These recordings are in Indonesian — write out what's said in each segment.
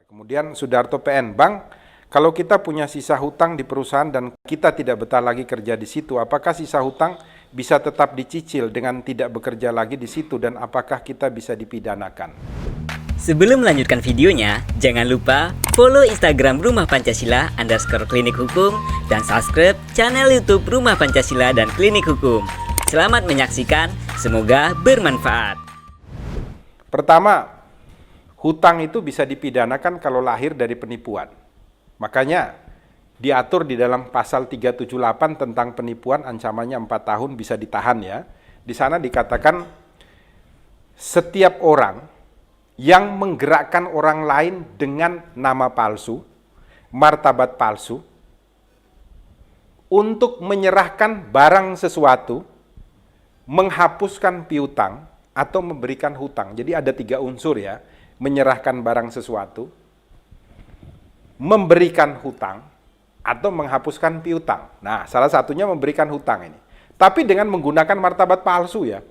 Kemudian Sudarto PN, Bang, kalau kita punya sisa hutang di perusahaan dan kita tidak betah lagi kerja di situ, apakah sisa hutang bisa tetap dicicil dengan tidak bekerja lagi di situ dan apakah kita bisa dipidanakan? Sebelum melanjutkan videonya, jangan lupa follow Instagram Rumah Pancasila _klinik hukum dan subscribe channel YouTube Rumah Pancasila dan Klinik Hukum. Selamat menyaksikan, semoga bermanfaat. Pertama, hutang itu bisa dipidanakan kalau lahir dari penipuan. Makanya diatur di dalam pasal 378 tentang penipuan, ancamannya 4 tahun, bisa ditahan ya. Di sana dikatakan setiap orang yang menggerakkan orang lain dengan nama palsu, martabat palsu, untuk menyerahkan barang sesuatu, menghapuskan piutang, atau memberikan hutang. Jadi ada 3 unsur ya. Menyerahkan barang sesuatu, memberikan hutang, atau menghapuskan piutang. Nah, salah satunya memberikan hutang ini. Tapi dengan menggunakan martabat palsu ya.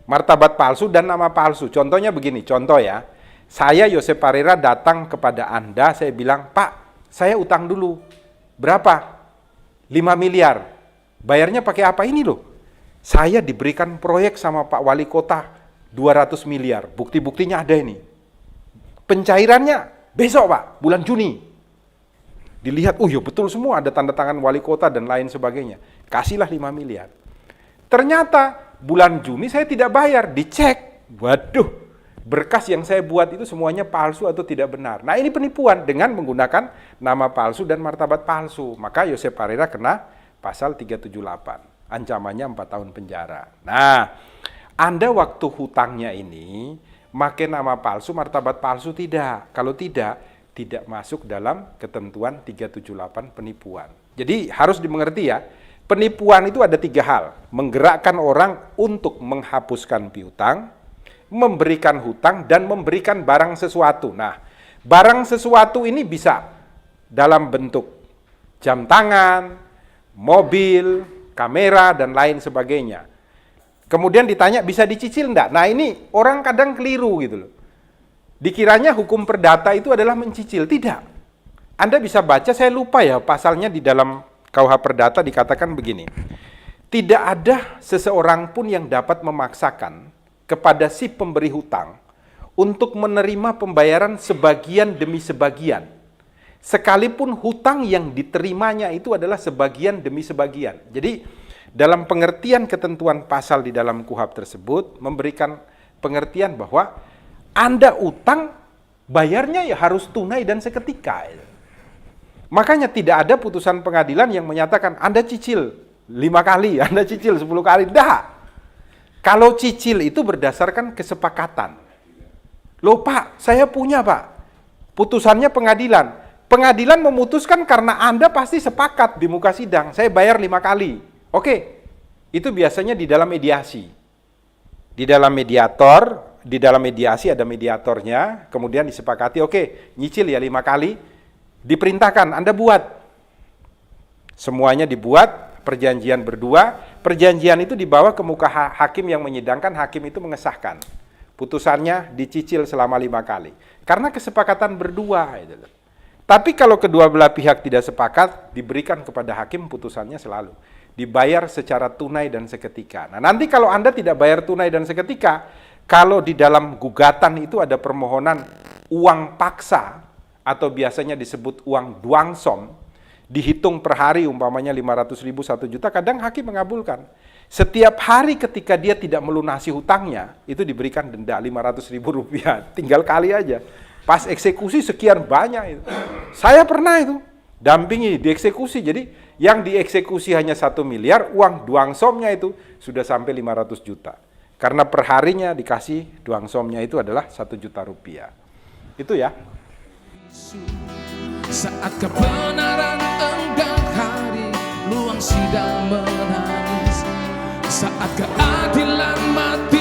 Martabat palsu dan nama palsu. Contohnya begini, contoh ya. Saya Yosep Parera datang kepada Anda, saya bilang, Pak, saya utang dulu. Berapa? 5 miliar. Bayarnya pakai apa ini loh? Saya diberikan proyek sama Pak Wali Kota 200 miliar. Bukti-buktinya ada ini. Pencairannya besok Pak, bulan Juni. Dilihat, oh ya betul semua, ada tanda tangan wali kota dan lain sebagainya. Kasihlah 5 miliar. Ternyata bulan Juni saya tidak bayar, dicek. Waduh, berkas yang saya buat itu semuanya palsu atau tidak benar. Nah ini penipuan dengan menggunakan nama palsu dan martabat palsu. Maka Yosep Parera kena pasal 378, ancamannya 4 tahun penjara. Nah, Anda waktu hutangnya ini pakai nama palsu, martabat palsu tidak. Kalau tidak masuk dalam ketentuan 378 penipuan. Jadi harus dimengerti ya, penipuan itu ada 3 hal. Menggerakkan orang untuk menghapuskan piutang, memberikan hutang, dan memberikan barang sesuatu. Nah, barang sesuatu ini bisa dalam bentuk jam tangan, mobil, kamera, dan lain sebagainya. Kemudian ditanya bisa dicicil enggak? Nah ini orang kadang keliru gitu loh. Dikiranya hukum perdata itu adalah mencicil. Tidak. Anda bisa baca, saya lupa ya pasalnya di dalam KUH Perdata dikatakan begini. Tidak ada seseorang pun yang dapat memaksakan kepada si pemberi hutang untuk menerima pembayaran sebagian demi sebagian. Sekalipun hutang yang diterimanya itu adalah sebagian demi sebagian. Jadi dalam pengertian ketentuan pasal di dalam KUHP tersebut memberikan pengertian bahwa Anda utang, bayarnya ya harus tunai dan seketika. Makanya tidak ada putusan pengadilan yang menyatakan Anda cicil 5 kali, Anda cicil 10 kali. Tidak. Kalau cicil itu berdasarkan kesepakatan. Loh Pak, saya punya Pak. Putusannya pengadilan. Pengadilan memutuskan karena Anda pasti sepakat di muka sidang, saya bayar 5 kali. Oke, itu biasanya di dalam mediasi. Di dalam mediasi ada mediatornya, kemudian disepakati, oke, nyicil ya 5 kali, diperintahkan, Anda buat. Semuanya dibuat, perjanjian berdua, perjanjian itu dibawa ke muka hakim yang menyidangkan, hakim itu mengesahkan. Putusannya dicicil selama 5 kali. Karena kesepakatan berdua. Tapi kalau kedua belah pihak tidak sepakat, diberikan kepada hakim putusannya selalu dibayar secara tunai dan seketika. Nah, nanti kalau Anda tidak bayar tunai dan seketika, kalau di dalam gugatan itu ada permohonan uang paksa, atau biasanya disebut uang duangsom, dihitung per hari umpamanya 500.000, 1 juta, kadang hakim mengabulkan. Setiap hari ketika dia tidak melunasi hutangnya, itu diberikan denda 500.000 rupiah, tinggal kali aja. Pas eksekusi sekian banyak itu. Saya pernah itu, dampingi dieksekusi, jadi yang dieksekusi hanya 1 miliar, uang duangsomnya itu sudah sampai 500 juta. Karena perharinya dikasih duangsomnya itu adalah 1 juta rupiah. Itu ya. Saat kebenaran enggan hari, luang sidang menangis. Saat keadilan mati.